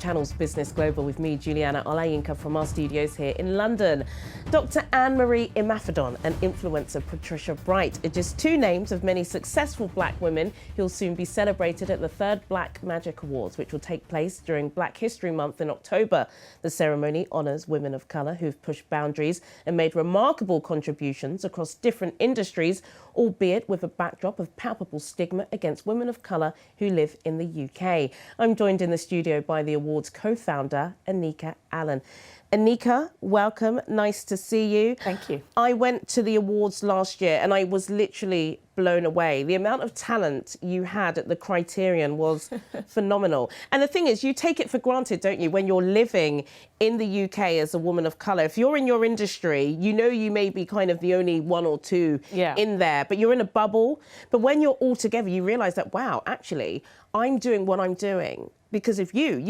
Channel's Business Global with me, Juliana Olayinka, from our studios here in London. Dr. Anne-Marie Imafidon and influencer Patricia Bright are just two names of many successful black women who'll soon be celebrated at the 3rd Black Magic Awards, which will take place during Black History Month in October. The ceremony honours women of colour who've pushed boundaries and made remarkable contributions across different industries, albeit with a backdrop of palpable stigma against women of colour who live in the UK. I'm joined in the studio by the awards co-founder, Anika Allen. Anika, welcome. Nice to see you. Thank you. I went to the awards last year and I was literally blown away. The amount of talent you had at the Criterion was phenomenal. And the thing is, you take it for granted, don't you, when you're living in the UK as a woman of colour. If you're in your industry, you know you may be kind of the only one or two in there, but you're in a bubble. But when you're all together, you realise that, wow, actually, I'm doing what I'm doing because of you.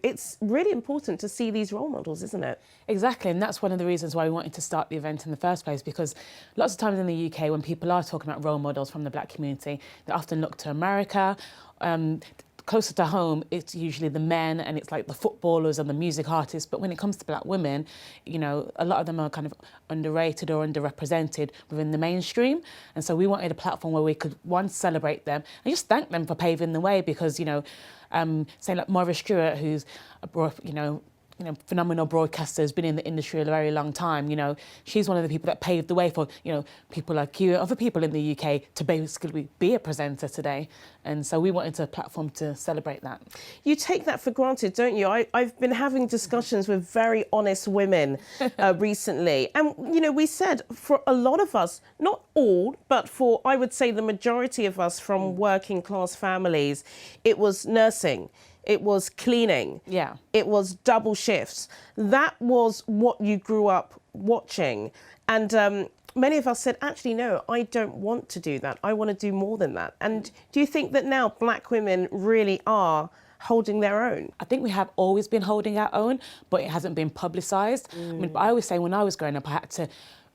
It's really important to see these role models, isn't it? Exactly, and that's one of the reasons why we wanted to start the event in the first place, because lots of times in the UK, when people are talking about role models from the black community, they often look to America. Closer to home, it's usually the men and it's like the footballers and the music artists. But when it comes to black women, you know, a lot of them are kind of underrated or underrepresented within the mainstream. And so we wanted a platform where we could, one, celebrate them and just thank them for paving the way, because, you know, say like Moira Stewart, who's a phenomenal broadcaster, has been in the industry a very long time. You know, she's one of the people that paved the way for, you know, people like you and other people in the UK to basically be a presenter today. And so we wanted a platform to celebrate that. You take that for granted, don't you? I've been having discussions with very honest women recently. And, you know, we said for a lot of us, not all, but for, I would say, the majority of us from working class families, it was nursing. It was cleaning. Yeah. It was double shifts. That was what you grew up watching. And many of us said, actually, no, I don't want to do that. I want to do more than that. And do you think that now black women really are holding their own? I think we have always been holding our own, but it hasn't been publicised. I mean, I always say when I was growing up, I had to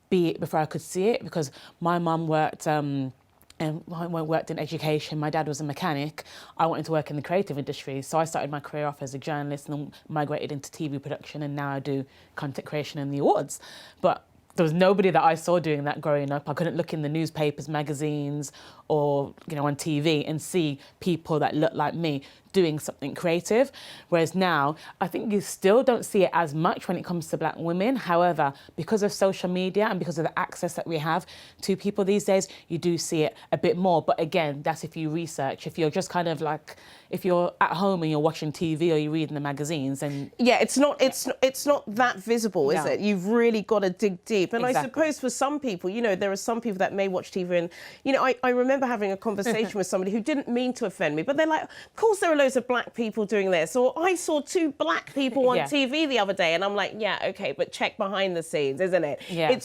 be it before I could see it, because my mum worked and I worked in education. My dad was a mechanic. I wanted to work in the creative industry, so I started my career off as a journalist and then migrated into TV production, and now I do content creation and the awards. But there was nobody that I saw doing that growing up. I couldn't look in the newspapers, magazines, or, you know, on TV and see people that look like me doing something creative. Whereas now, I think you still don't see it as much when it comes to black women. However, because of social media and because of the access that we have to people these days, you do see it a bit more. But again, that's if you research. If you're just kind of like, if you're at home and you're watching TV or you're reading the magazines, and yeah, it's not that visible, is it? You've really got to dig deep. And I suppose for some people, you know, there are some people that may watch TV and, you know, I remember having a conversation with somebody who didn't mean to offend me, but they're like, of course there are loads of black people doing this, or I saw 2 black people on TV the other day, and I'm like, yeah, okay, but check behind the scenes, isn't it? Yeah.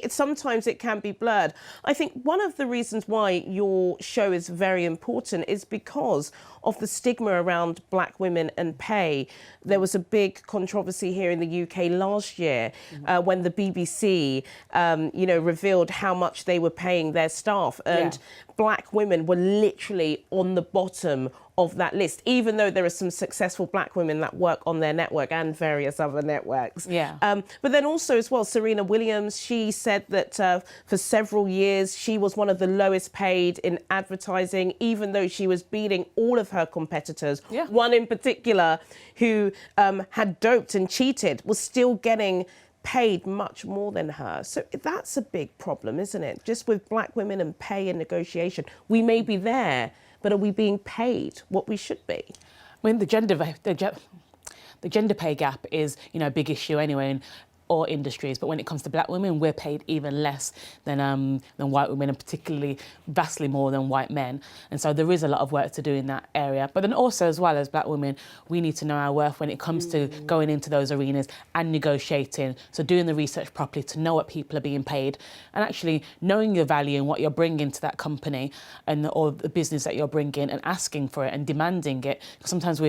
Sometimes it can be blurred. I think one of the reasons why your show is very important is because of the stigma around black women and pay. There was a big controversy here in the UK last year when the BBC, you know, revealed how much they were paying their staff, and black women were literally on the bottom of that list, even though there are some successful black women that work on their network and various other networks. Yeah. But then also as well, Serena Williams, she said that for several years, she was one of the lowest paid in advertising, even though she was beating all of her competitors. Yeah. One in particular who had doped and cheated was still getting paid much more than her. So that's a big problem, isn't it? Just with black women and pay and negotiation. We may be there, but are we being paid what we should be? I mean, the gender pay gap is, you know, a big issue anyway in all industries, but when it comes to black women, we're paid even less than white women, and particularly vastly more than white men. And so there is a lot of work to do in that area. But then also, as well as black women, we need to know our worth when it comes to going into those arenas and negotiating. So doing the research properly to know what people are being paid, and actually knowing your value and what you're bringing to that company or the business that you're bringing, and asking for it and demanding it. Sometimes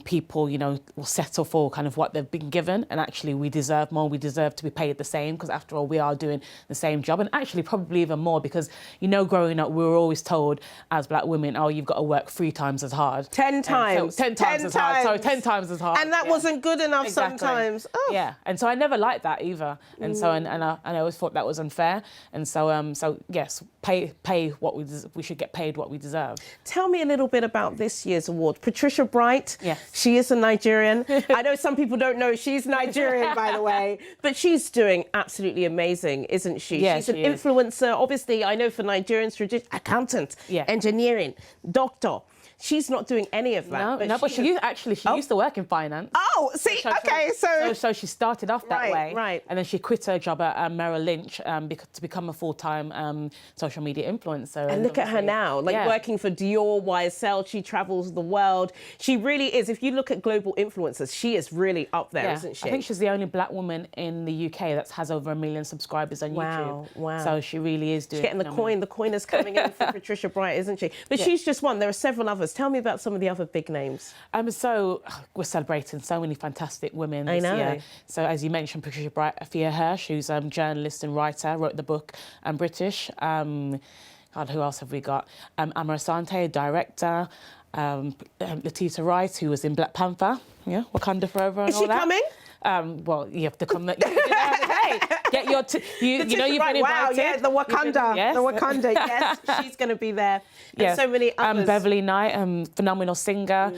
people, you know, will settle for kind of what they've been given, and actually we deserve more. more, we deserve to be paid the same, because after all, we are doing the same job, and actually probably even more, because, you know, growing up, we were always told as black women, oh, you've got to work 3 times as hard. 10 times. So 10 times as hard. Sorry, 10 times as hard. And that wasn't good enough sometimes. Oh. Yeah, and so I never liked that either. And so, and I always thought that was unfair. And so, yes, pay what we should get paid what we deserve. Tell me a little bit about this year's award. Patricia Bright, yes. She is a Nigerian. I know some people don't know she's Nigerian, by the way, but she's doing absolutely amazing, isn't she? Yeah, she's an influencer. Obviously, I know for Nigerians, accountant, engineering, doctor. She's not doing any of that. But she used to work in finance. Oh, see, okay, so she started off that way, right? And then she quit her job at Merrill Lynch to become a full-time social media influencer. And look at her now, working for Dior, YSL. She travels the world. She really is. If you look at global influencers, she is really up there, isn't she? I think she's the only black woman in the UK that has over 1 million subscribers on YouTube. Wow. So she really is doing. She's getting the coin. The coin is coming in for Patricia Bright, isn't she? But she's just one. There are several others. Tell me about some of the other big names. So we're celebrating so many fantastic women this year. So as you mentioned, Patricia Bright, Afia Hirsch, who's a journalist and writer, wrote the book British. God, who else have we got? Amara Asante, director. Letitia Wright, who was in Black Panther. Yeah, Wakanda Forever and all that. Is she coming? Well, you have to come. Hey, get your. You know you've been invited. Wow, yeah, the Wakanda. The Wakanda. Yes, she's going to be there. And so many others. Beverly Knight, phenomenal singer,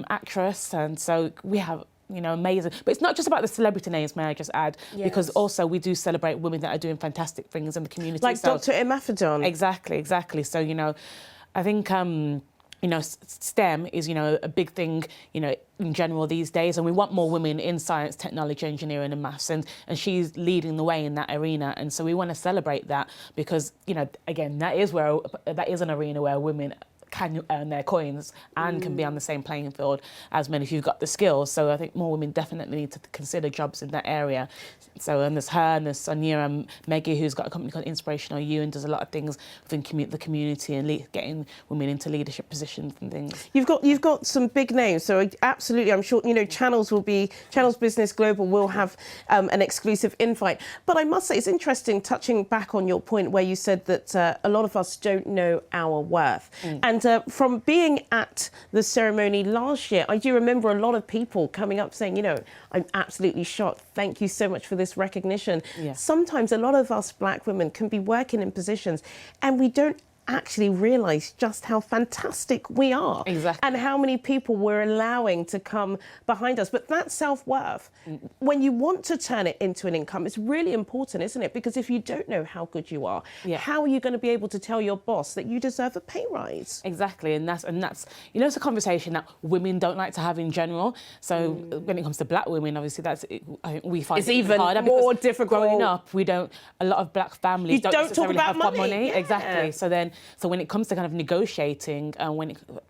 actress, and so we have. You know, amazing. But it's not just about the celebrity names, may I just add, because also we do celebrate women that are doing fantastic things in the community. Like Dr. Imafidon. Exactly. So, you know, I think, you know, STEM is, you know, a big thing, you know, in general these days, and we want more women in science, technology, engineering and maths, and she's leading the way in that arena, and so we want to celebrate that because, you know, again, that is an arena where women can earn their coins and can be on the same playing field as men if you've got the skills. So I think more women definitely need to consider jobs in that area. So and there's her and there's Sonia Meggie, who's got a company called Inspirational You and does a lot of things within the community and getting women into leadership positions and things. You've got some big names. So absolutely, I'm sure, you know, Channels Business Global will have an exclusive invite. But I must say it's interesting, touching back on your point where you said that a lot of us don't know our worth. And from being at the ceremony last year, I do remember a lot of people coming up saying, you know, I'm absolutely shocked. Thank you so much for this recognition. Yeah. Sometimes a lot of us black women can be working in positions and we don't actually realise just how fantastic we are. Exactly. And how many people we're allowing to come behind us. But that self-worth, when you want to turn it into an income, it's really important, isn't it? Because if you don't know how good you are, how are you going to be able to tell your boss that you deserve a pay rise? Exactly, and that's you know, it's a conversation that women don't like to have in general. So when it comes to black women, obviously I think we find it's even more difficult. Growing up, a lot of black families don't necessarily talk about have money. Yeah. Exactly. So when it comes to kind of negotiating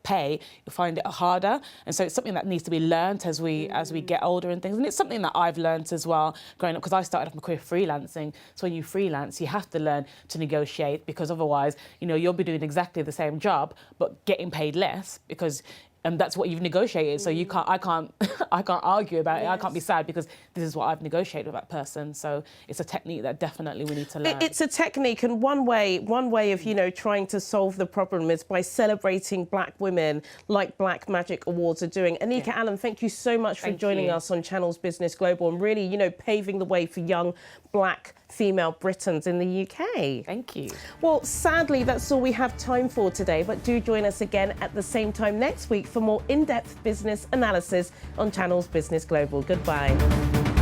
pay, you find it harder. And so it's something that needs to be learnt as we get older and things. And it's something that I've learnt as well growing up, because I started off my career freelancing. So when you freelance, you have to learn to negotiate, because otherwise, you know, you'll be doing exactly the same job but getting paid less because that's what you've negotiated. So I can't argue about it. I can't be sad because this is what I've negotiated with that person. So it's a technique that definitely we need to learn. It's a technique, and one way of, you know, trying to solve the problem is by celebrating black women like Black Magic Awards are doing. Anika Allen, thank you so much for joining us on Channels Business Global and really, you know, paving the way for young black female Britons in the UK. Thank you. Well, sadly, that's all we have time for today, but do join us again at the same time next week for more in-depth business analysis on Channels Business Global. Goodbye.